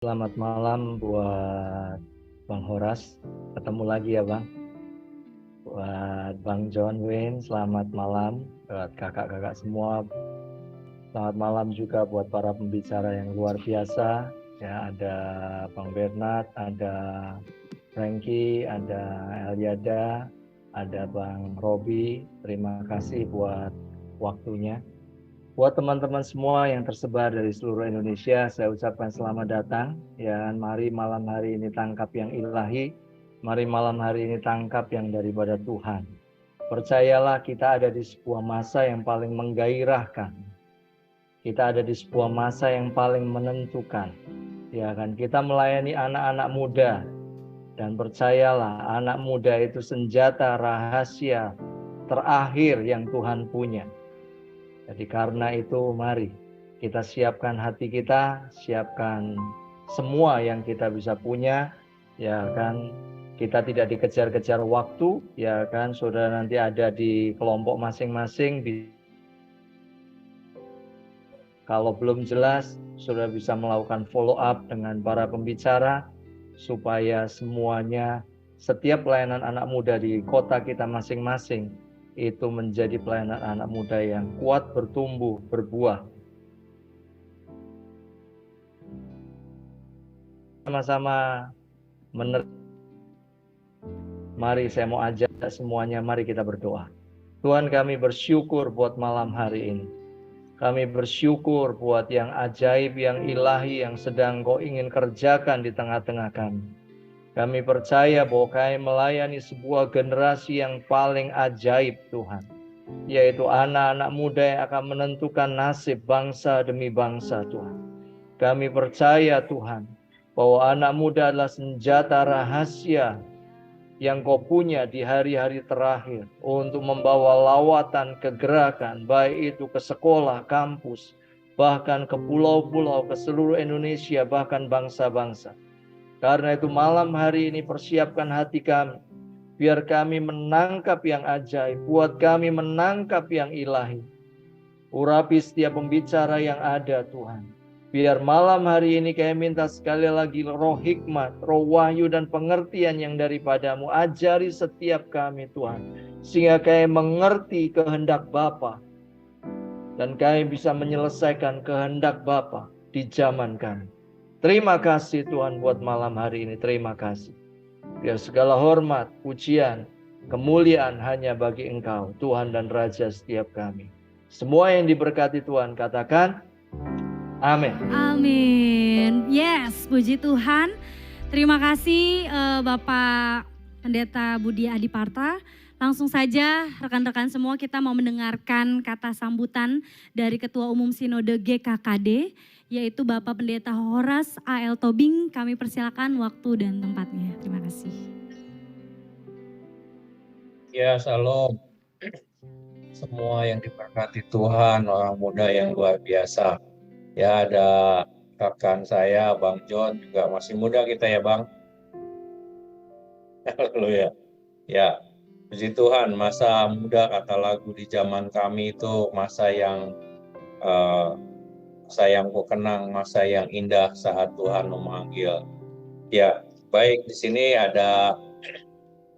Selamat malam buat Bang Horas, ketemu lagi ya Bang. Buat Bang John Wayne, selamat malam. Buat kakak-kakak semua, selamat malam juga buat para pembicara yang luar biasa. Ya, ada Bang Bernard, ada Frankie, ada Eliada, ada Bang Robi. Terima kasih buat waktunya. Buat teman-teman semua yang tersebar dari seluruh Indonesia, saya ucapkan selamat datang. Ya, mari malam hari ini tangkap yang ilahi. Mari malam hari ini tangkap yang daripada Tuhan. Percayalah kita ada di sebuah masa yang paling menggairahkan. Kita ada di sebuah masa yang paling menentukan. Ya kan, kita melayani anak-anak muda. Dan percayalah, anak muda itu senjata rahasia terakhir yang Tuhan punya. Jadi karena itu mari kita siapkan hati kita, siapkan semua yang kita bisa punya, ya kan. Kita tidak dikejar-kejar waktu, ya kan. Saudara nanti ada di kelompok masing-masing. Kalau belum jelas, saudara bisa melakukan follow up dengan para pembicara supaya semuanya, setiap pelayanan anak muda di kota kita masing-masing itu menjadi pelayanan anak muda yang kuat, bertumbuh, berbuah. Sama-sama mari saya mau ajak semuanya, mari kita berdoa. Tuhan, kami bersyukur buat malam hari ini. Kami bersyukur buat yang ajaib, yang ilahi, yang sedang Kau ingin kerjakan di tengah-tengah kami. Kami percaya bahwa kami melayani sebuah generasi yang paling ajaib Tuhan, yaitu anak-anak muda yang akan menentukan nasib bangsa demi bangsa Tuhan. Kami percaya Tuhan, bahwa anak muda adalah senjata rahasia yang Kau punya di hari-hari terakhir untuk membawa lawatan kegerakan, baik itu ke sekolah, kampus, bahkan ke pulau-pulau, ke seluruh Indonesia, bahkan bangsa-bangsa. Karena itu malam hari ini persiapkan hati kami, biar kami menangkap yang ajaib, buat kami menangkap yang ilahi. Urapi setiap pembicara yang ada Tuhan. Biar malam hari ini kami minta sekali lagi roh hikmat, roh wahyu dan pengertian yang daripadamu. Ajari setiap kami Tuhan, sehingga kami mengerti kehendak Bapa dan kami bisa menyelesaikan kehendak Bapa di zaman kami. Terima kasih Tuhan buat malam hari ini, terima kasih. Biar segala hormat, pujian, kemuliaan hanya bagi Engkau, Tuhan dan Raja setiap kami. Semua yang diberkati Tuhan, katakan amin. Amin. Yes, puji Tuhan. Terima kasih Bapak Pendeta Budi Adiparta. Langsung saja rekan-rekan semua, kita mau mendengarkan kata sambutan dari Ketua Umum Sinode GKKD, yaitu Bapak Pendeta Horas A.L. Tobing. Kami persilakan waktu dan tempatnya. Terima kasih. Ya, salam. Semua yang diberkati Tuhan, orang muda yang luar biasa. Ya, ada rekan saya, Bang John, juga masih muda kita ya, Bang. Haleluya. Ya, puji Tuhan, masa muda kata lagu di zaman kami itu masa yang ku kenang, masa yang indah saat Tuhan memanggil. Ya, baik, di sini ada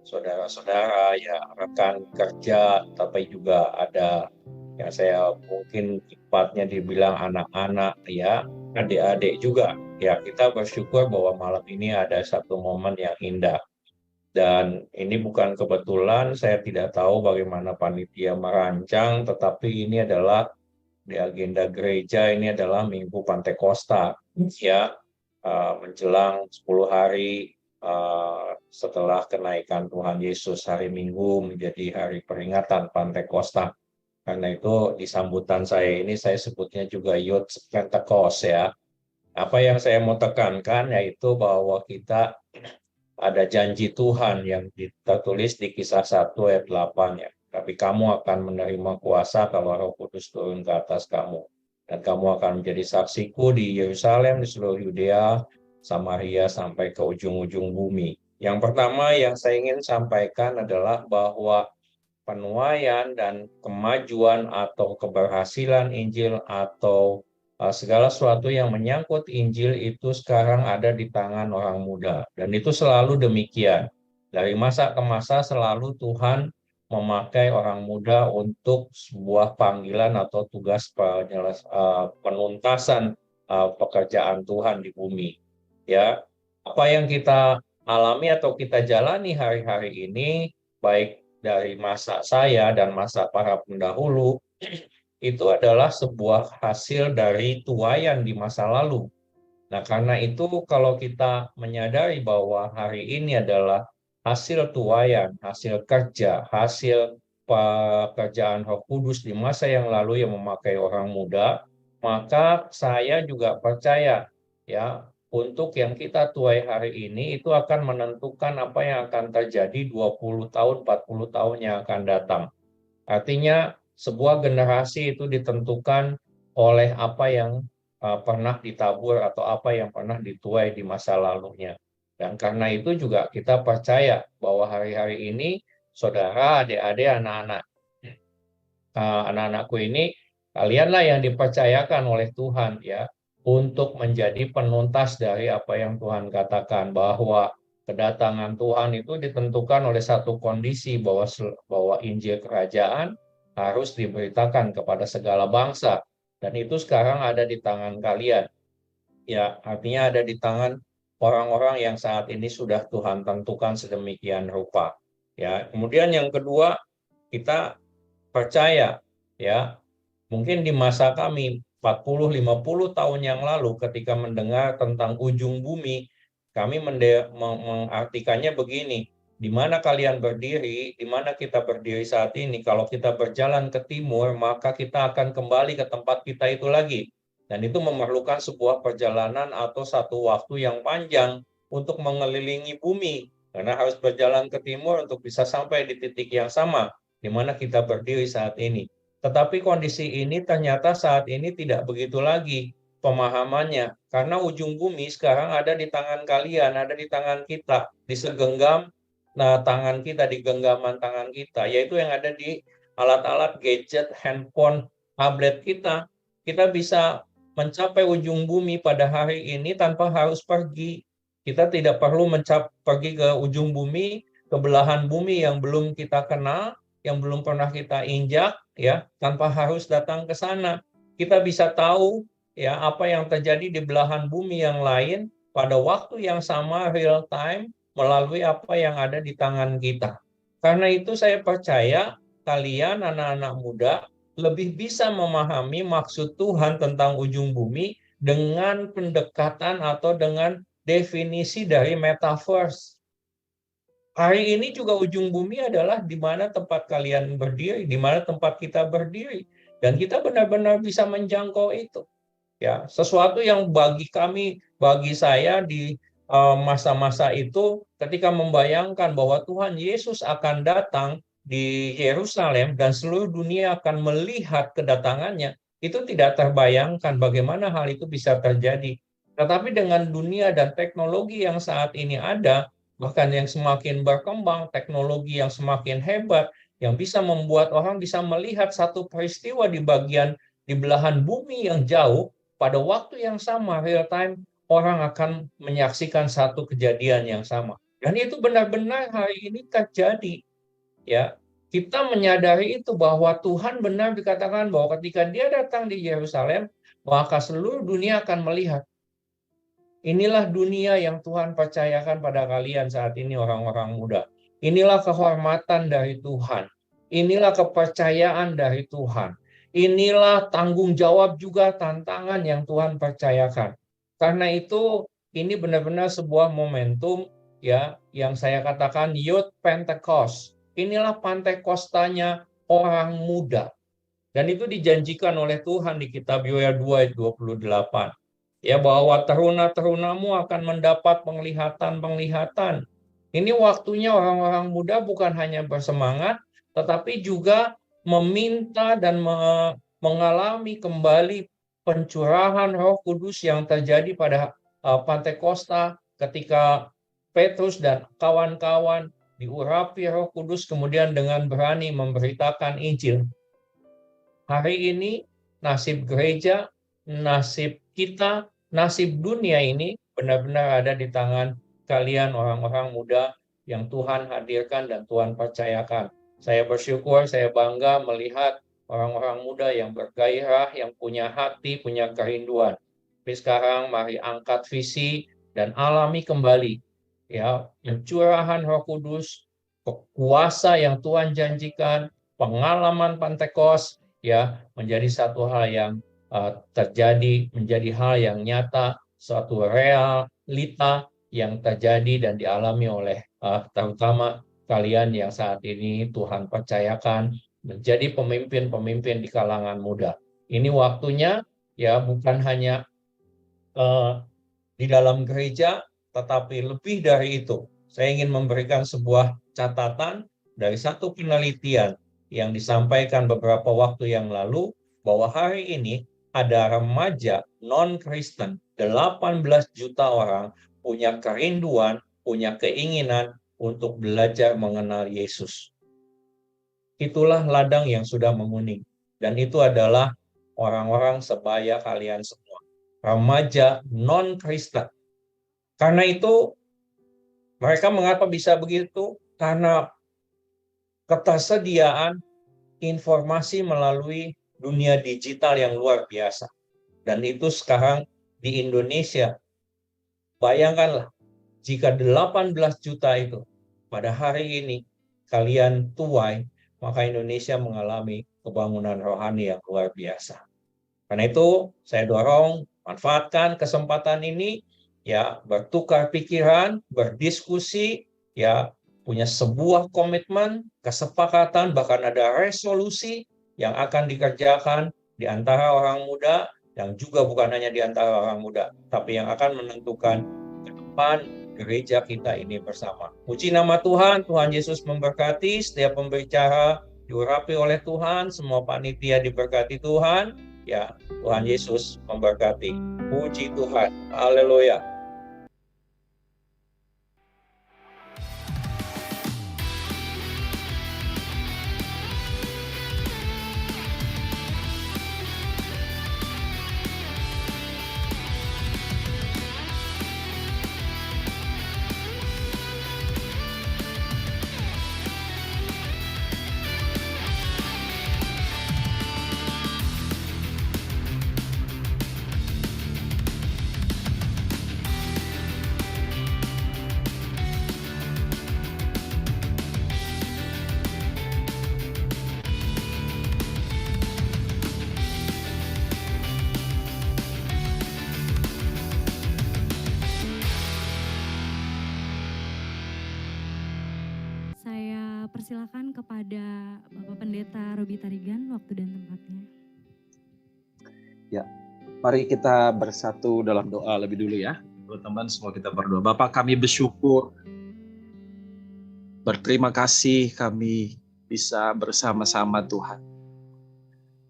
saudara-saudara, ya rekan kerja, tapi juga ada yang saya mungkin tepatnya dibilang anak-anak, ya adik-adik juga. Ya, kita bersyukur bahwa malam ini ada satu momen yang indah. Dan ini bukan kebetulan, saya tidak tahu bagaimana panitia merancang, tetapi ini adalah di agenda gereja, ini adalah Minggu Pantekosta, ya, menjelang 10 hari setelah kenaikan Tuhan Yesus. Hari Minggu menjadi hari peringatan Pantekosta. Karena itu di sambutan saya ini saya sebutnya juga Youth Pentecost, ya. Apa yang saya mau tekankan yaitu bahwa kita ada janji Tuhan yang tertulis di Kisah 1 ayat 8, ya. Tapi kamu akan menerima kuasa kalau Roh Kudus turun ke atas kamu. Dan kamu akan menjadi saksiku di Yerusalem, di seluruh Yudea, Samaria, sampai ke ujung-ujung bumi. Yang pertama yang saya ingin sampaikan adalah bahwa penuaian dan kemajuan atau keberhasilan Injil atau segala sesuatu yang menyangkut Injil itu sekarang ada di tangan orang muda. Dan itu selalu demikian. Dari masa ke masa selalu Tuhan memakai orang muda untuk sebuah panggilan atau tugas penuntasan pekerjaan Tuhan di bumi. Ya, apa yang kita alami atau kita jalani hari-hari ini, baik dari masa saya dan masa para pendahulu, itu adalah sebuah hasil dari tuaian di masa lalu. Nah, karena itu kalau kita menyadari bahwa hari ini adalah hasil tuaian, hasil kerja, hasil pekerjaan Roh Kudus di masa yang lalu yang memakai orang muda, maka saya juga percaya ya, untuk yang kita tuai hari ini itu akan menentukan apa yang akan terjadi 20 tahun, 40 tahun yang akan datang. Artinya sebuah generasi itu ditentukan oleh apa yang pernah ditabur atau apa yang pernah dituai di masa lalunya. Dan karena itu juga kita percaya bahwa hari-hari ini saudara, adik-adik, anak-anakku ini, kalianlah yang dipercayakan oleh Tuhan ya untuk menjadi penuntas dari apa yang Tuhan katakan, bahwa kedatangan Tuhan itu ditentukan oleh satu kondisi, bahwa Injil Kerajaan harus diberitakan kepada segala bangsa, dan itu sekarang ada di tangan kalian. Ya, artinya ada di tangan orang-orang yang saat ini sudah Tuhan tentukan sedemikian rupa. Ya, kemudian yang kedua, kita percaya ya, mungkin di masa kami 40-50 tahun yang lalu ketika mendengar tentang ujung bumi, kami mengartikannya begini, di mana kalian berdiri, di mana kita berdiri saat ini, kalau kita berjalan ke timur, maka kita akan kembali ke tempat kita itu lagi. Dan itu memerlukan sebuah perjalanan atau satu waktu yang panjang untuk mengelilingi bumi, karena harus berjalan ke timur untuk bisa sampai di titik yang sama, di mana kita berdiri saat ini. Tetapi kondisi ini ternyata saat ini tidak begitu lagi pemahamannya, karena ujung bumi sekarang ada di tangan kalian, ada di tangan kita, di segenggam tangan kita, di genggaman tangan kita, yaitu yang ada di alat-alat gadget, handphone, tablet kita. Kita bisa mencapai ujung bumi pada hari ini tanpa harus pergi. Kita tidak perlu pergi ke ujung bumi, ke belahan bumi yang belum kita kenal, yang belum pernah kita injak, ya, tanpa harus datang ke sana. Kita bisa tahu ya apa yang terjadi di belahan bumi yang lain pada waktu yang sama, real time, melalui apa yang ada di tangan kita. Karena itu saya percaya kalian anak-anak muda lebih bisa memahami maksud Tuhan tentang ujung bumi dengan pendekatan atau dengan definisi dari metaverse. Hari ini juga ujung bumi adalah di mana tempat kalian berdiri, di mana tempat kita berdiri. Dan kita benar-benar bisa menjangkau itu. Ya, sesuatu yang bagi kami, bagi saya di masa-masa itu, ketika membayangkan bahwa Tuhan Yesus akan datang di Yerusalem dan seluruh dunia akan melihat kedatangannya, itu tidak terbayangkan bagaimana hal itu bisa terjadi. Tetapi dengan dunia dan teknologi yang saat ini ada, bahkan yang semakin berkembang, teknologi yang semakin hebat, yang bisa membuat orang bisa melihat satu peristiwa di belahan bumi yang jauh, pada waktu yang sama, real time, orang akan menyaksikan satu kejadian yang sama. Dan itu benar-benar hari ini terjadi. Ya, kita menyadari itu bahwa Tuhan benar dikatakan bahwa ketika Dia datang di Yerusalem, maka seluruh dunia akan melihat. Inilah dunia yang Tuhan percayakan pada kalian saat ini, orang-orang muda. Inilah kehormatan dari Tuhan. Inilah kepercayaan dari Tuhan. Inilah tanggung jawab juga tantangan yang Tuhan percayakan. Karena itu ini benar-benar sebuah momentum ya yang saya katakan Youth Pentecost. Inilah Pantekostanya orang muda. Dan itu dijanjikan oleh Tuhan di kitab Yoel 2 ayat 28. Ya, bahwa teruna-terunamu akan mendapat penglihatan-penglihatan. Ini waktunya orang-orang muda bukan hanya bersemangat, tetapi juga meminta dan mengalami kembali pencurahan Roh Kudus yang terjadi pada Pantekosta ketika Petrus dan kawan-kawan diurapi Roh Kudus kemudian dengan berani memberitakan Injil. Hari ini nasib gereja nasib kita, nasib dunia ini benar-benar ada di tangan kalian orang-orang muda yang Tuhan hadirkan dan Tuhan percayakan. Saya bersyukur, saya bangga melihat orang-orang muda yang bergairah, yang punya hati, punya kerinduan. Tapi sekarang mari angkat visi dan alami kembali ya pencurahan Roh Kudus, kuasa yang Tuhan janjikan, pengalaman Pentekos ya menjadi satu hal yang terjadi, menjadi hal yang nyata, suatu realita yang terjadi dan dialami oleh terutama kalian yang saat ini Tuhan percayakan menjadi pemimpin-pemimpin di kalangan muda. Ini waktunya ya bukan hanya di dalam gereja, tetapi lebih dari itu. Saya ingin memberikan sebuah catatan dari satu penelitian yang disampaikan beberapa waktu yang lalu, bahwa hari ini ada remaja non-Kristen, 18 juta orang punya kerinduan, punya keinginan untuk belajar mengenal Yesus. Itulah ladang yang sudah menguning. Dan itu adalah orang-orang sebaya kalian semua. Remaja non-Kristen. Karena itu, mereka mengapa bisa begitu? Karena ketersediaan informasi melalui dunia digital yang luar biasa. Dan itu sekarang di Indonesia. Bayangkanlah, jika 18 juta itu pada hari ini kalian tuai, maka Indonesia mengalami kebangunan rohani yang luar biasa. Karena itu, saya dorong, manfaatkan kesempatan ini, ya bertukar pikiran, berdiskusi, ya punya sebuah komitmen, kesepakatan, bahkan ada resolusi yang akan dikerjakan di antara orang muda, yang juga bukan hanya di antara orang muda, tapi yang akan menentukan ke depan gereja kita ini bersama. Puji nama Tuhan, Tuhan Yesus memberkati, setiap pembicara diurapi oleh Tuhan, semua panitia diberkati Tuhan, ya Tuhan Yesus memberkati. Puji Tuhan, haleluya. Saya persilakan kepada Bapak Pendeta Robi Tarigan waktu dan tempatnya. Ya, mari kita bersatu dalam doa lebih dulu ya. Teman-teman semua kita berdoa. Bapa, kami bersyukur, berterima kasih kami bisa bersama-sama Tuhan.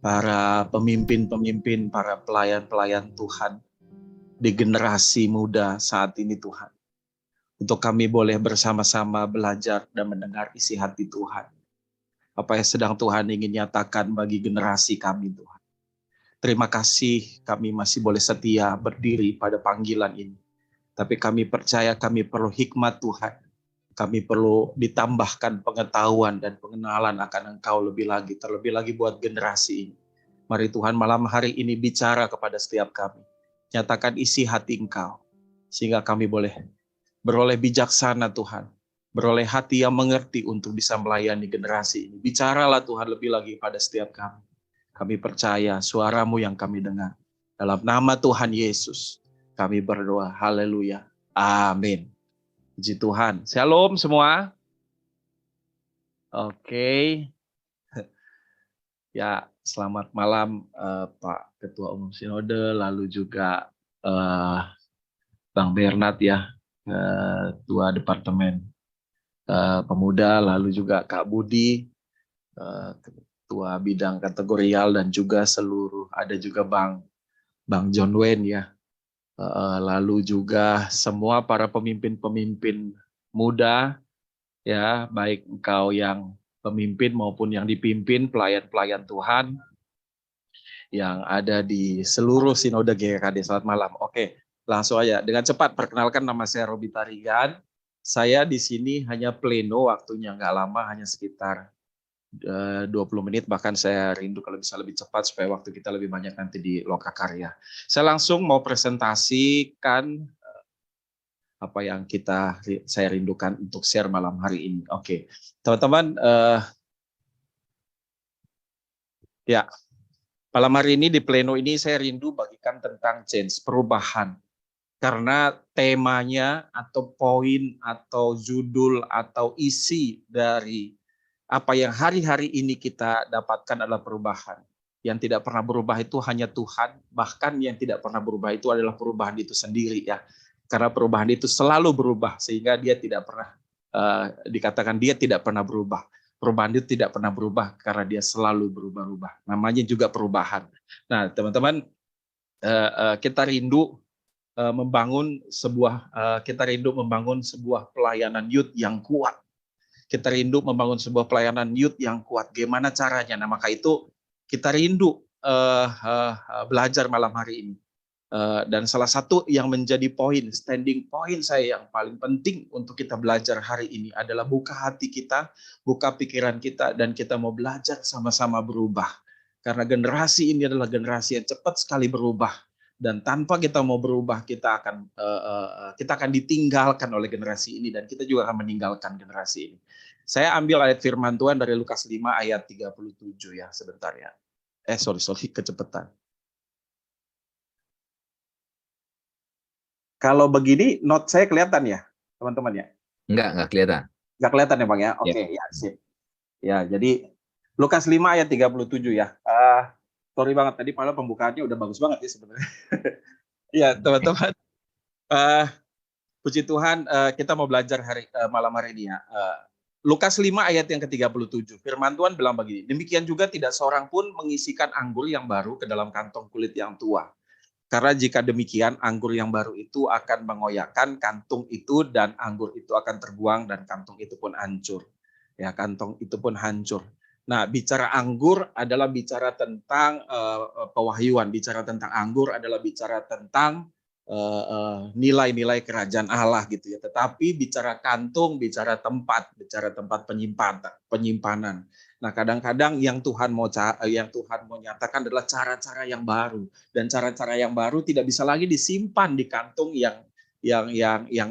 Para pemimpin-pemimpin, para pelayan-pelayan Tuhan di generasi muda saat ini Tuhan. Untuk kami boleh bersama-sama belajar dan mendengar isi hati Tuhan. Apa yang sedang Tuhan ingin nyatakan bagi generasi kami Tuhan. Terima kasih kami masih boleh setia berdiri pada panggilan ini. Tapi kami percaya kami perlu hikmat Tuhan. Kami perlu ditambahkan pengetahuan dan pengenalan akan Engkau lebih lagi. Terlebih lagi buat generasi ini. Mari Tuhan malam hari ini bicara kepada setiap kami. Nyatakan isi hati Engkau. Sehingga kami boleh beroleh bijaksana Tuhan. Beroleh hati yang mengerti untuk bisa melayani generasi ini. Bicaralah Tuhan lebih lagi pada setiap kami. Kami percaya suara-Mu yang kami dengar. Dalam nama Tuhan Yesus, kami berdoa. Haleluya. Amin. Puji Tuhan. Shalom semua. Oke. Ya, selamat malam Pak Ketua Umum Sinode, lalu juga Bang Bernard ya, Ketua Departemen Pemuda, lalu juga Kak Budi, Ketua Bidang Kategorial, dan juga seluruh, ada juga Bang John Wayne ya, lalu juga semua para pemimpin-pemimpin muda ya, baik engkau yang pemimpin maupun yang dipimpin, pelayan-pelayan Tuhan yang ada di seluruh Sinode GKD. Selamat malam. Oke, langsung aja. Dengan cepat, perkenalkan, nama saya Robi Tarigan. Saya di sini hanya pleno, waktunya nggak lama, hanya sekitar 20 menit. Bahkan saya rindu kalau bisa lebih cepat supaya waktu kita lebih banyak nanti di Lokakarya. Saya langsung mau presentasikan apa yang saya rindukan untuk share malam hari ini. Oke, teman-teman, ya. Malam hari ini di pleno ini saya rindu bagikan tentang change, perubahan. Karena temanya atau poin atau judul atau isi dari apa yang hari-hari ini kita dapatkan adalah perubahan. Yang tidak pernah berubah itu hanya Tuhan, bahkan yang tidak pernah berubah itu adalah perubahan itu sendiri ya. Karena perubahan itu selalu berubah sehingga dia tidak pernah dikatakan dia tidak pernah berubah. Perubahan itu tidak pernah berubah karena dia selalu berubah-ubah. Namanya juga perubahan. Nah, teman-teman, kita rindu membangun sebuah pelayanan youth yang kuat. Kita rindu membangun sebuah pelayanan youth yang kuat. Gimana caranya? Nah, maka itu kita rindu belajar malam hari ini. Dan salah satu yang menjadi standing point saya yang paling penting untuk kita belajar hari ini adalah buka hati kita, buka pikiran kita, dan kita mau belajar sama-sama berubah. Karena generasi ini adalah generasi yang cepat sekali berubah. Dan tanpa kita mau berubah, kita akan ditinggalkan oleh generasi ini, dan kita juga akan meninggalkan generasi ini. Saya ambil ayat firman Tuhan dari Lukas 5 ayat 37 ya, sebentar ya. Sorry, kecepatan. Kalau begini, note saya kelihatan ya, teman-teman ya? Enggak kelihatan. Enggak kelihatan ya Bang ya? Oke, ya sip. Ya, jadi Lukas 5 ayat 37 ya. Sorry banget, tadi padahal pembukaannya udah bagus banget ya sebenarnya. Ya, teman-teman. Puji Tuhan, kita mau belajar malam hari ini ya. Lukas 5 ayat yang ke-37. Firman Tuhan bilang begini, demikian juga tidak seorang pun mengisikan anggur yang baru ke dalam kantong kulit yang tua. Karena jika demikian, anggur yang baru itu akan mengoyakkan kantung itu dan anggur itu akan terbuang dan kantung itu pun hancur. Ya, kantong itu pun hancur. Nah, bicara anggur adalah bicara tentang pewahyuan. Bicara tentang anggur adalah bicara tentang nilai-nilai kerajaan Allah gitu ya. Tetapi bicara kantung, bicara tempat penyimpanan. Nah, kadang-kadang yang Tuhan mau nyatakan adalah cara-cara yang baru, dan cara-cara yang baru tidak bisa lagi disimpan di kantung yang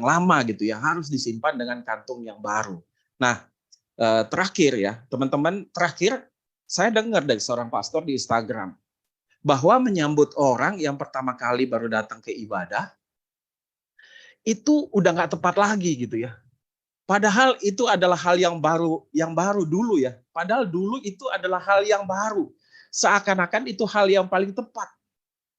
lama gitu ya, harus disimpan dengan kantung yang baru. Nah, terakhir ya, teman-teman, saya dengar dari seorang pastor di Instagram bahwa menyambut orang yang pertama kali baru datang ke ibadah itu udah nggak tepat lagi gitu ya. Padahal itu adalah hal yang baru dulu ya. Padahal dulu itu adalah hal yang baru. Seakan-akan itu hal yang paling tepat.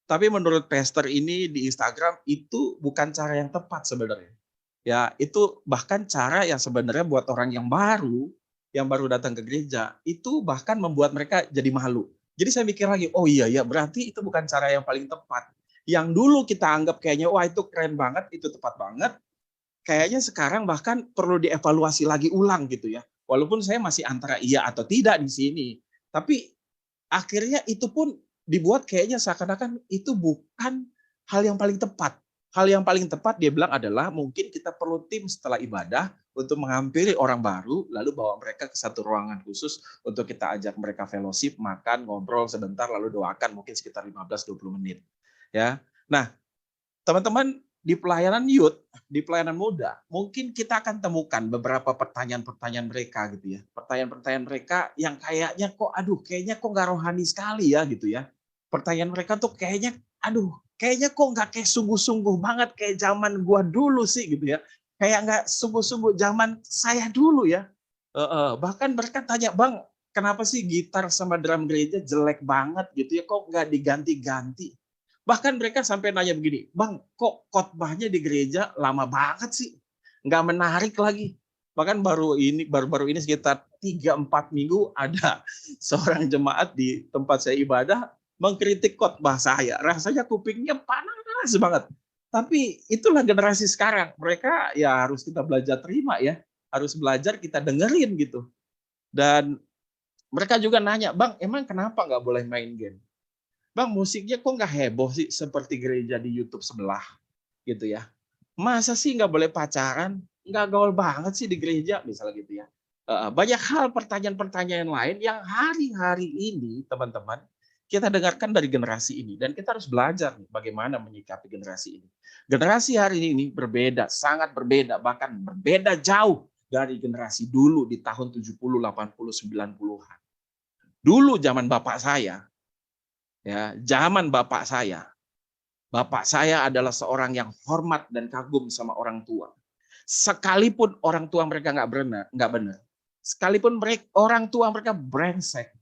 Tapi menurut pastor ini di Instagram itu bukan cara yang tepat sebenarnya. Ya, itu bahkan cara yang sebenarnya buat orang yang baru datang ke gereja, itu bahkan membuat mereka jadi malu. Jadi saya mikir lagi, oh iya ya, berarti itu bukan cara yang paling tepat. Yang dulu kita anggap kayaknya, wah itu keren banget, itu tepat banget. Kayaknya sekarang bahkan perlu dievaluasi lagi ulang gitu ya. Walaupun saya masih antara iya atau tidak di sini. Tapi akhirnya itu pun dibuat kayaknya seakan-akan itu bukan hal yang paling tepat. Hal yang paling tepat dia bilang adalah mungkin kita perlu tim setelah ibadah untuk menghampiri orang baru, lalu bawa mereka ke satu ruangan khusus untuk kita ajak mereka fellowship, makan, ngobrol sebentar, lalu doakan mungkin sekitar 15-20 menit. Ya. Nah, teman-teman, di pelayanan youth, di pelayanan muda, mungkin kita akan temukan beberapa pertanyaan-pertanyaan mereka gitu ya. Pertanyaan-pertanyaan mereka yang kayaknya kok nggak rohani sekali ya gitu ya. Pertanyaan mereka tuh kayaknya kok nggak kayak sungguh-sungguh banget kayak zaman gua dulu sih gitu ya. Kayak nggak sungguh-sungguh zaman saya dulu ya. Bahkan mereka tanya, Bang, kenapa sih gitar sama drum gereja jelek banget gitu ya, kok nggak diganti-ganti? Bahkan mereka sampai nanya begini, Bang, kok khotbahnya di gereja lama banget sih? Nggak menarik lagi. Bahkan baru-baru ini sekitar 3-4 minggu ada seorang jemaat di tempat saya ibadah mengkritik khotbah saya. Rasanya kupingnya panas banget. Tapi itulah generasi sekarang. Mereka ya harus kita belajar terima ya. Harus belajar kita dengerin gitu. Dan mereka juga nanya, Bang, emang kenapa nggak boleh main game? Bang, musiknya kok nggak heboh sih seperti gereja di YouTube sebelah gitu ya. Masa sih nggak boleh pacaran? Nggak gaul banget sih di gereja, misalnya gitu ya. Banyak hal pertanyaan-pertanyaan lain yang hari-hari ini, teman-teman, kita dengarkan dari generasi ini. Dan kita harus belajar nih, bagaimana menyikapi generasi ini. Generasi hari ini berbeda, sangat berbeda, bahkan berbeda jauh dari generasi dulu di tahun 70, 80, 90-an. Dulu zaman bapak saya, ya, zaman bapak saya adalah seorang yang hormat dan kagum sama orang tua. Sekalipun orang tua mereka nggak benar. Sekalipun orang tua mereka brengsek,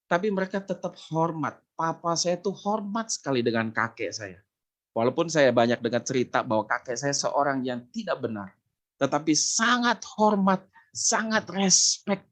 tapi mereka tetap hormat. Papa saya tuh hormat sekali dengan kakek saya. Walaupun saya banyak dengar cerita bahwa kakek saya seorang yang tidak benar, tetapi sangat hormat, sangat respect.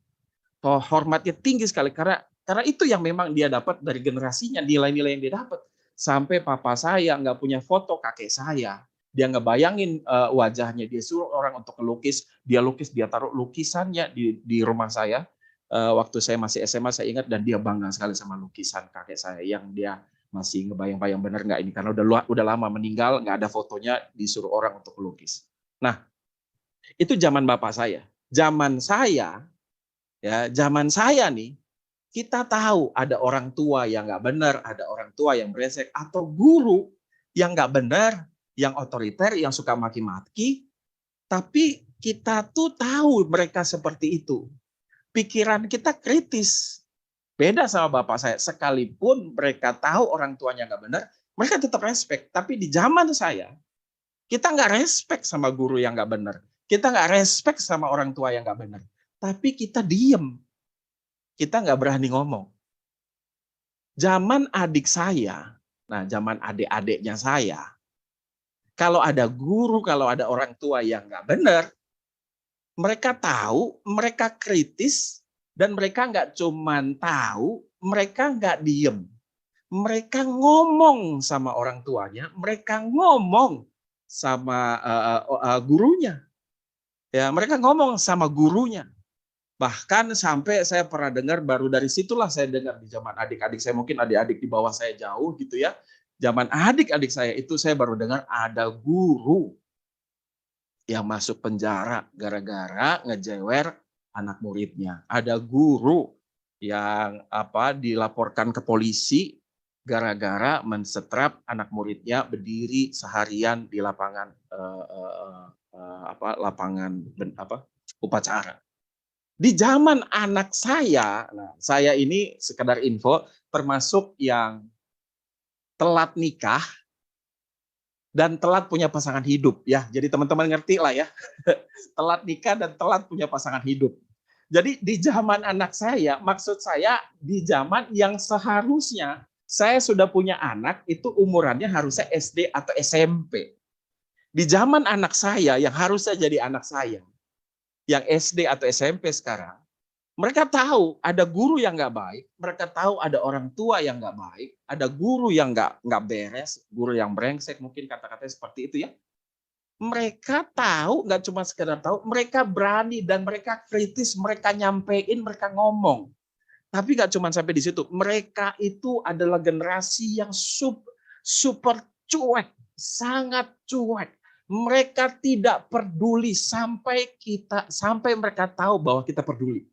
Hormatnya tinggi sekali karena itu yang memang dia dapat dari generasinya, nilai-nilai yang dia dapat. Sampai papa saya nggak punya foto kakek saya, dia nggak bayangin wajahnya, dia suruh orang untuk melukis, dia lukis, dia taruh lukisannya di rumah saya. Waktu saya masih SMA saya ingat, dan dia bangga sekali sama lukisan kakek saya yang dia masih ngebayang-bayang benar nggak ini, karena udah lama meninggal, nggak ada fotonya, disuruh orang untuk melukis. Nah, itu zaman bapak saya. Zaman saya nih, kita tahu ada orang tua yang nggak benar, ada orang tua yang brengsek, atau guru yang nggak benar, yang otoriter, yang suka maki-maki, tapi kita tuh tahu mereka seperti itu. Pikiran kita kritis. Beda sama bapak saya, sekalipun mereka tahu orang tuanya nggak benar, mereka tetap respect. Tapi di zaman saya, kita nggak respect sama guru yang nggak benar. Kita nggak respect sama orang tua yang nggak benar. Tapi kita diem. Kita nggak berani ngomong. Zaman adik saya, zaman adik-adiknya saya, kalau ada guru, kalau ada orang tua yang nggak benar, mereka tahu, mereka kritis, dan mereka nggak cuman tahu, mereka nggak diem. Mereka ngomong sama orang tuanya, mereka ngomong sama gurunya. Ya, mereka ngomong sama gurunya. Bahkan sampai saya pernah dengar, baru dari situlah saya dengar di zaman adik-adik saya, mungkin adik-adik di bawah saya jauh gitu ya. Zaman adik-adik saya itu saya baru dengar ada guru yang masuk penjara gara-gara ngejewer anak muridnya. Ada guru yang dilaporkan ke polisi gara-gara mensetrap anak muridnya berdiri seharian di lapangan upacara. Di zaman anak saya, saya ini sekedar info, termasuk yang telat nikah dan telat punya pasangan hidup ya. Jadi teman-teman ngerti lah ya. Telat nikah dan telat punya pasangan hidup. Jadi di zaman anak saya, maksud saya di zaman yang seharusnya saya sudah punya anak, itu umurannya harusnya SD atau SMP. Di zaman anak saya yang harusnya jadi anak saya, yang SD atau SMP sekarang, mereka tahu ada guru yang nggak baik, mereka tahu ada orang tua yang nggak baik, ada guru yang nggak beres, guru yang brengsek, mungkin kata-katanya seperti itu ya. Mereka tahu, nggak cuma sekedar tahu, mereka berani dan mereka kritis, mereka nyampein, mereka ngomong. Tapi nggak cuma sampai di situ, mereka itu adalah generasi yang super cuek, sangat cuek. Mereka tidak peduli sampai mereka tahu bahwa kita peduli.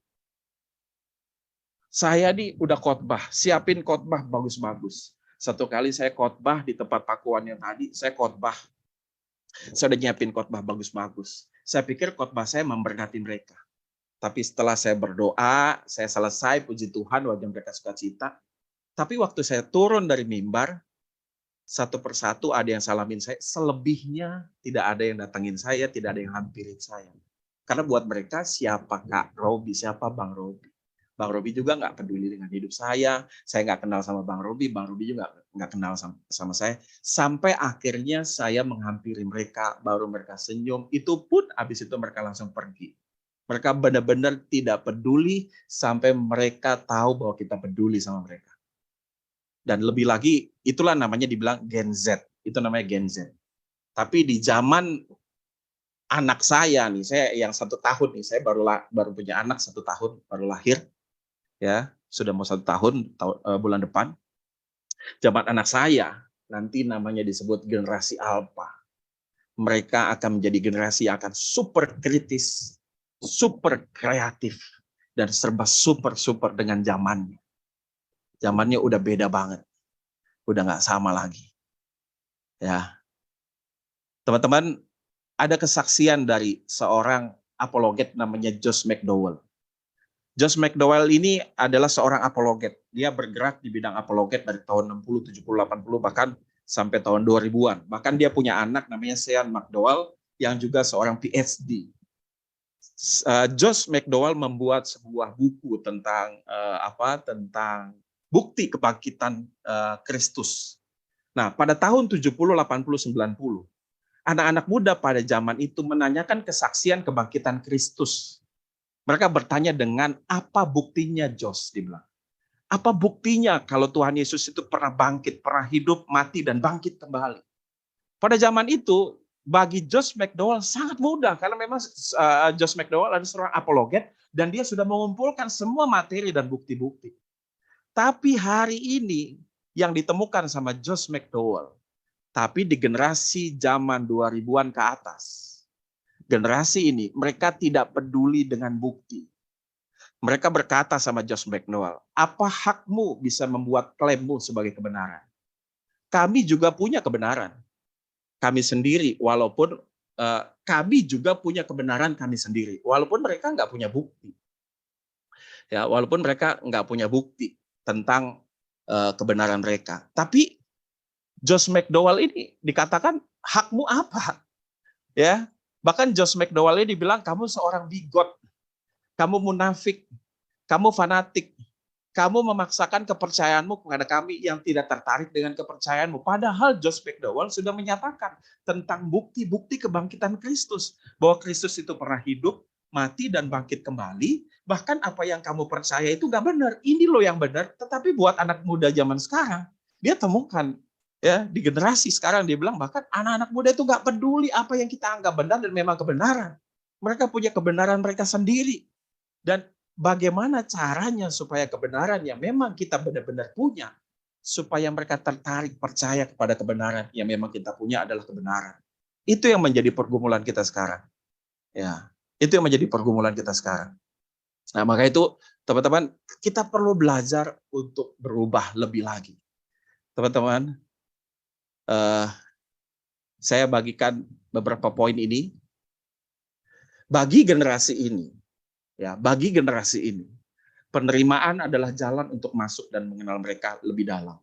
Saya nih udah khotbah, siapin khotbah bagus-bagus. Satu kali saya khotbah di tempat pakuan yang tadi, saya udah nyiapin khotbah bagus-bagus. Saya pikir khotbah saya memberkati mereka. Tapi setelah saya berdoa, saya selesai, puji Tuhan, wajah mereka sukacita. Tapi waktu saya turun dari mimbar, satu persatu ada yang salamin saya, selebihnya tidak ada yang datengin saya, tidak ada yang hampirin saya. Karena buat mereka siapa Kak Robi, siapa Bang Robi. Bang Robi juga nggak peduli dengan hidup saya nggak kenal sama Bang Robi juga nggak kenal sama saya. Sampai akhirnya saya menghampiri mereka, baru mereka senyum, itu pun habis itu mereka langsung pergi. Mereka benar-benar tidak peduli sampai mereka tahu bahwa kita peduli sama mereka. Dan lebih lagi, itulah namanya dibilang Gen Z. Itu namanya Gen Z. Tapi di zaman anak saya nih, saya yang 1 tahun nih, saya baru punya anak 1 tahun, baru lahir. Ya, sudah mau 1 tahun bulan depan. Zaman anak saya nanti namanya disebut generasi alpha. Mereka akan menjadi generasi yang akan super kritis, super kreatif, dan serba super dengan zamannya. Zamannya udah beda banget, udah nggak sama lagi. Ya, teman-teman, ada kesaksian dari seorang apologet namanya Josh McDowell. Josh McDowell ini adalah seorang apologet. Dia bergerak di bidang apologet dari tahun 60, 70, 80, bahkan sampai tahun 2000-an. Bahkan dia punya anak namanya Sean McDowell yang juga seorang PhD. Josh McDowell membuat sebuah buku tentang tentang bukti kebangkitan Kristus. Nah, pada tahun 70, 80, 90, anak-anak muda pada zaman itu menanyakan kesaksian kebangkitan Kristus. Mereka bertanya dengan apa buktinya, Josh, dibilang. Apa buktinya kalau Tuhan Yesus itu pernah bangkit, pernah hidup, mati, dan bangkit kembali? Pada zaman itu, bagi Josh McDowell sangat mudah, karena memang Josh McDowell adalah seorang apologet, dan dia sudah mengumpulkan semua materi dan bukti-bukti. Tapi hari ini, yang ditemukan sama Josh McDowell, tapi di generasi zaman 2000-an ke atas, generasi ini, mereka tidak peduli dengan bukti. Mereka berkata sama Josh McDowell, apa hakmu bisa membuat klaimmu sebagai kebenaran? Kami juga punya kebenaran. Kami sendiri, walaupun kami juga punya kebenaran kami sendiri. Walaupun mereka nggak punya bukti. Ya, walaupun mereka nggak punya bukti tentang kebenaran mereka. Tapi Josh McDowell ini dikatakan, hakmu apa? Ya, bahkan Josh McDowell ini dibilang, kamu seorang bigot, kamu munafik, kamu fanatik, kamu memaksakan kepercayaanmu kepada kami yang tidak tertarik dengan kepercayaanmu. Padahal Josh McDowell sudah menyatakan tentang bukti-bukti kebangkitan Kristus. Bahwa Kristus itu pernah hidup, mati, dan bangkit kembali. Bahkan apa yang kamu percaya itu gak benar. Ini loh yang benar. Tetapi buat anak muda zaman sekarang, dia temukan. Ya, di generasi sekarang dia bilang bahkan anak-anak muda itu nggak peduli apa yang kita anggap benar dan memang kebenaran. Mereka punya kebenaran mereka sendiri. Dan bagaimana caranya supaya kebenaran yang memang kita benar-benar punya, supaya mereka tertarik percaya kepada kebenaran yang memang kita punya adalah kebenaran. Itu yang menjadi pergumulan kita sekarang. Ya, itu yang menjadi pergumulan kita sekarang. Nah, maka itu teman-teman, kita perlu belajar untuk berubah lebih lagi. Teman-teman, saya bagikan beberapa poin ini. Bagi generasi ini, ya, bagi generasi ini, penerimaan adalah jalan untuk masuk dan mengenal mereka lebih dalam.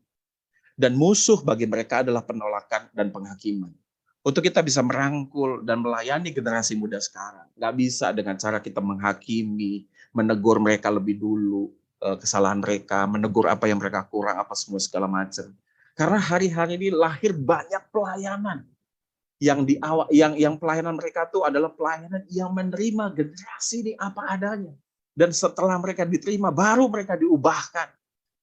Dan musuh bagi mereka adalah penolakan dan penghakiman. Untuk kita bisa merangkul dan melayani generasi muda sekarang, nggak bisa dengan cara kita menghakimi, menegur mereka lebih dulu, kesalahan mereka, menegur apa yang mereka kurang, apa semua segala macam. Karena hari-hari ini lahir banyak pelayanan yang pelayanan mereka itu adalah pelayanan yang menerima generasi ini apa adanya. Dan setelah mereka diterima, baru mereka diubahkan.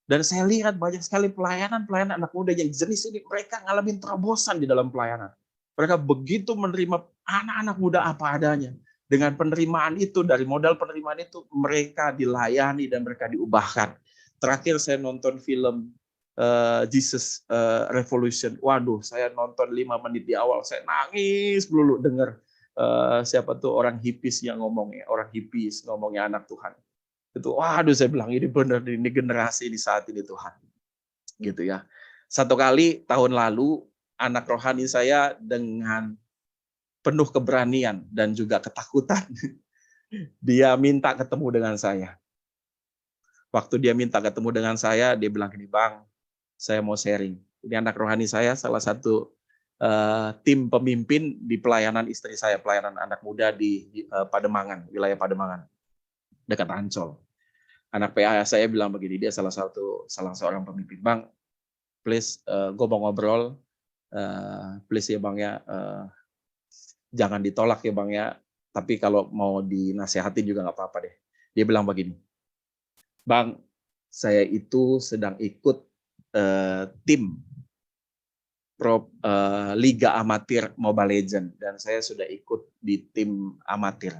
Dan saya lihat banyak sekali pelayanan anak muda yang jenis ini, mereka ngalamin terobosan di dalam pelayanan. Mereka begitu menerima anak-anak muda apa adanya. Dengan penerimaan itu, dari modal penerimaan itu, mereka dilayani dan mereka diubahkan. Terakhir saya nonton film Jesus Revolution. Waduh, saya nonton 5 menit di awal, saya nangis dulu dengar siapa tuh orang hippies yang ngomongnya, anak Tuhan. Itu waduh, saya bilang ini benar, ini generasi ini saat ini Tuhan. Gitu ya. Satu kali tahun lalu anak rohani saya dengan penuh keberanian dan juga ketakutan dia minta ketemu dengan saya. Waktu dia minta ketemu dengan saya, dia bilang gini, "Bang, saya mau sharing." Ini anak rohani saya, salah satu tim pemimpin di pelayanan istri saya, pelayanan anak muda di Pademangan, wilayah Pademangan, dekat Ancol. Anak PA saya bilang begini, dia salah seorang pemimpin, "Bang, please, gue mau ngobrol, please ya Bang ya, jangan ditolak ya Bang ya, tapi kalau mau dinasehatin juga nggak apa-apa deh." Dia bilang begini, "Bang, saya itu sedang ikut tim Liga Amatir Mobile Legends dan saya sudah ikut di tim amatir.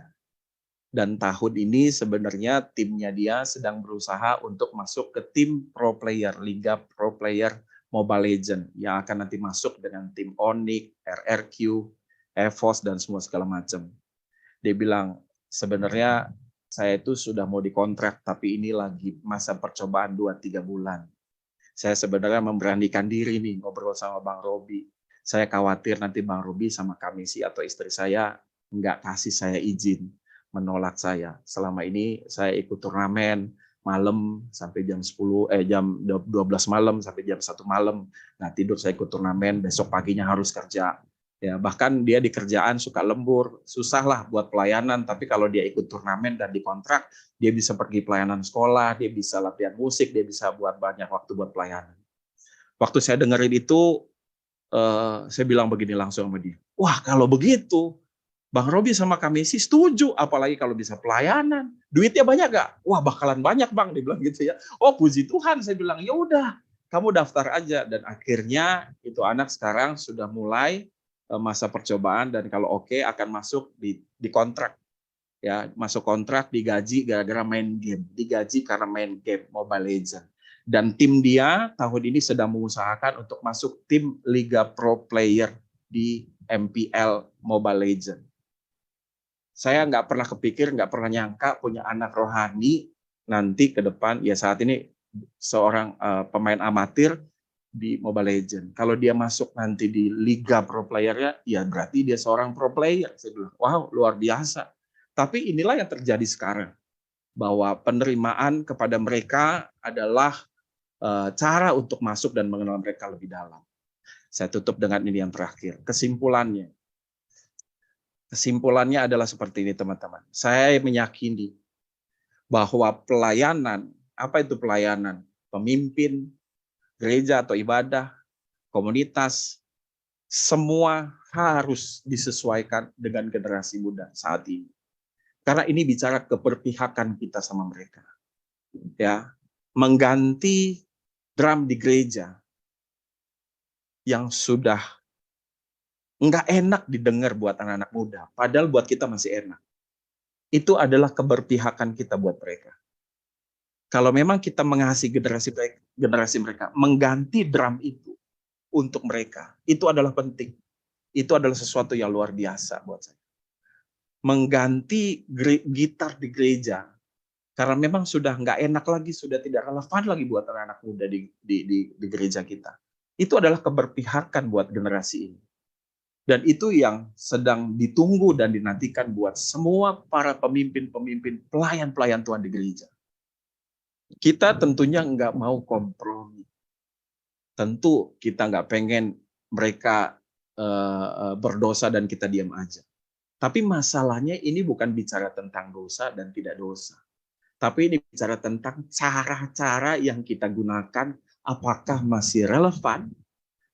Dan tahun ini sebenarnya timnya dia sedang berusaha untuk masuk ke tim pro player, Liga Pro Player Mobile Legend yang akan nanti masuk dengan tim Onyx, RRQ, EVOS, dan semua segala macam. Dia bilang, sebenarnya saya itu sudah mau dikontrak, tapi ini lagi masa percobaan 2-3 bulan. Saya sebenarnya memberanikan diri nih ngobrol sama Bang Robi. Saya khawatir nanti Bang Robi sama Kamisi atau istri saya nggak kasih saya izin, menolak saya. Selama ini saya ikut turnamen malam sampai jam 12 malam sampai jam 1 malam. Nah, tidur saya ikut turnamen, besok paginya harus kerja. Ya, bahkan dia di kerjaan suka lembur, susah lah buat pelayanan, tapi kalau dia ikut turnamen dan dikontrak, dia bisa pergi pelayanan sekolah, dia bisa latihan musik, dia bisa buat banyak waktu buat pelayanan. Waktu saya dengerin itu, saya bilang begini langsung sama dia, wah kalau begitu, Bang Robi sama Kamisi setuju, apalagi kalau bisa pelayanan. Duitnya banyak gak? Wah bakalan banyak Bang, dia bilang gitu ya. Oh puji Tuhan, saya bilang ya udah, kamu daftar aja. Dan akhirnya itu anak sekarang sudah mulai masa percobaan, dan kalau oke akan masuk di kontrak. Ya, masuk kontrak, digaji gara-gara main game, digaji karena main game Mobile Legends. Dan tim dia tahun ini sedang mengusahakan untuk masuk tim Liga Pro Player di MPL Mobile Legends. Saya nggak pernah kepikir, nggak pernah nyangka punya anak rohani nanti ke depan, ya saat ini seorang pemain amatir di Mobile Legends. Kalau dia masuk nanti di Liga Pro Player-nya, ya berarti dia seorang pro player. Saya bilang, wow, luar biasa. Tapi inilah yang terjadi sekarang, bahwa penerimaan kepada mereka adalah cara untuk masuk dan mengenal mereka lebih dalam. Saya tutup dengan ini yang terakhir. Kesimpulannya adalah seperti ini teman-teman. Saya meyakini bahwa pelayanan, apa itu pelayanan? Pemimpin, gereja atau ibadah, komunitas, semua harus disesuaikan dengan generasi muda saat ini. Karena ini bicara keberpihakan kita sama mereka. Ya, mengganti drum di gereja yang sudah nggak enak didengar buat anak-anak muda, padahal buat kita masih enak. Itu adalah keberpihakan kita buat mereka. Kalau memang kita mengasihi generasi mereka, mengganti drum itu untuk mereka, itu adalah penting. Itu adalah sesuatu yang luar biasa buat saya. Mengganti gitar di gereja, karena memang sudah nggak enak lagi, sudah tidak relevan lagi buat anak-anak muda di gereja kita. Itu adalah keberpihakan buat generasi ini. Dan itu yang sedang ditunggu dan dinantikan buat semua para pemimpin-pemimpin, pelayan-pelayan Tuhan di gereja. Kita tentunya nggak mau kompromi. Tentu kita nggak pengen mereka berdosa dan kita diam aja. Tapi masalahnya ini bukan bicara tentang dosa dan tidak dosa. Tapi ini bicara tentang cara-cara yang kita gunakan, apakah masih relevan,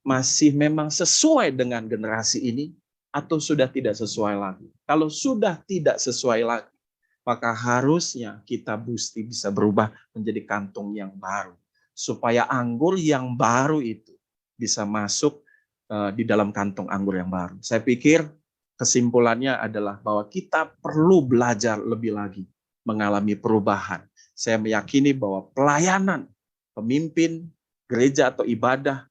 masih memang sesuai dengan generasi ini, atau sudah tidak sesuai lagi. Kalau sudah tidak sesuai lagi, maka harusnya kita mesti bisa berubah menjadi kantung yang baru. Supaya anggur yang baru itu bisa masuk di dalam kantong anggur yang baru. Saya pikir kesimpulannya adalah bahwa kita perlu belajar lebih lagi mengalami perubahan. Saya meyakini bahwa pelayanan, pemimpin, gereja atau ibadah,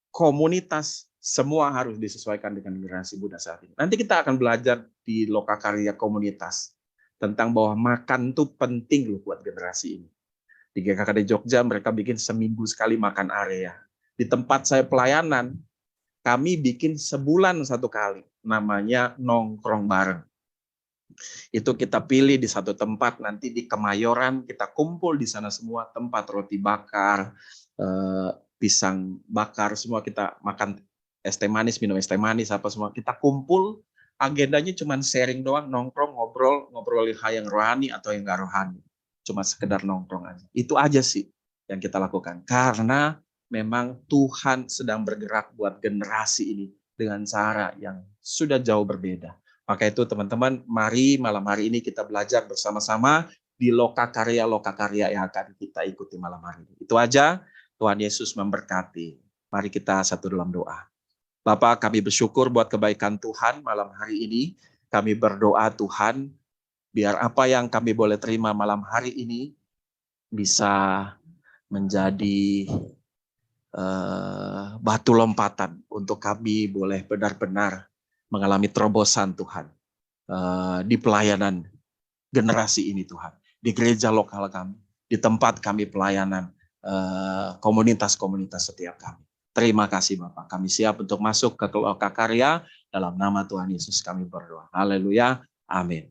komunitas, semua harus disesuaikan dengan generasi muda saat ini. Nanti kita akan belajar di Lokakarya Komunitas tentang bahwa makan itu penting loh buat generasi ini. Di GKKD Jogja mereka bikin seminggu sekali makan area. Di tempat saya pelayanan, kami bikin sebulan satu kali, namanya nongkrong bareng. Itu kita pilih di satu tempat, nanti di Kemayoran, kita kumpul di sana semua, tempat roti bakar, pisang bakar, semua kita makan es teh manis, minum es teh manis, apa semua. Kita kumpul, agendanya cuma sharing doang, nongkrong, ngobrolin hal yang rohani atau yang nggak rohani. Cuma sekedar nongkrong aja. Itu aja sih yang kita lakukan. Karena memang Tuhan sedang bergerak buat generasi ini dengan cara yang sudah jauh berbeda. Maka itu teman-teman, mari malam hari ini kita belajar bersama-sama di Lokakarya yang akan kita ikuti malam hari ini. Itu aja. Tuhan Yesus memberkati. Mari kita satu dalam doa. Bapa, kami bersyukur buat kebaikan Tuhan malam hari ini. Kami berdoa Tuhan, biar apa yang kami boleh terima malam hari ini bisa menjadi batu lompatan untuk kami boleh benar-benar mengalami terobosan Tuhan di pelayanan generasi ini Tuhan, di gereja lokal kami, di tempat kami pelayanan komunitas-komunitas setiap kami. Terima kasih Bapak, kami siap untuk masuk ke Loka Karya, dalam nama Tuhan Yesus kami berdoa. Haleluya, amin.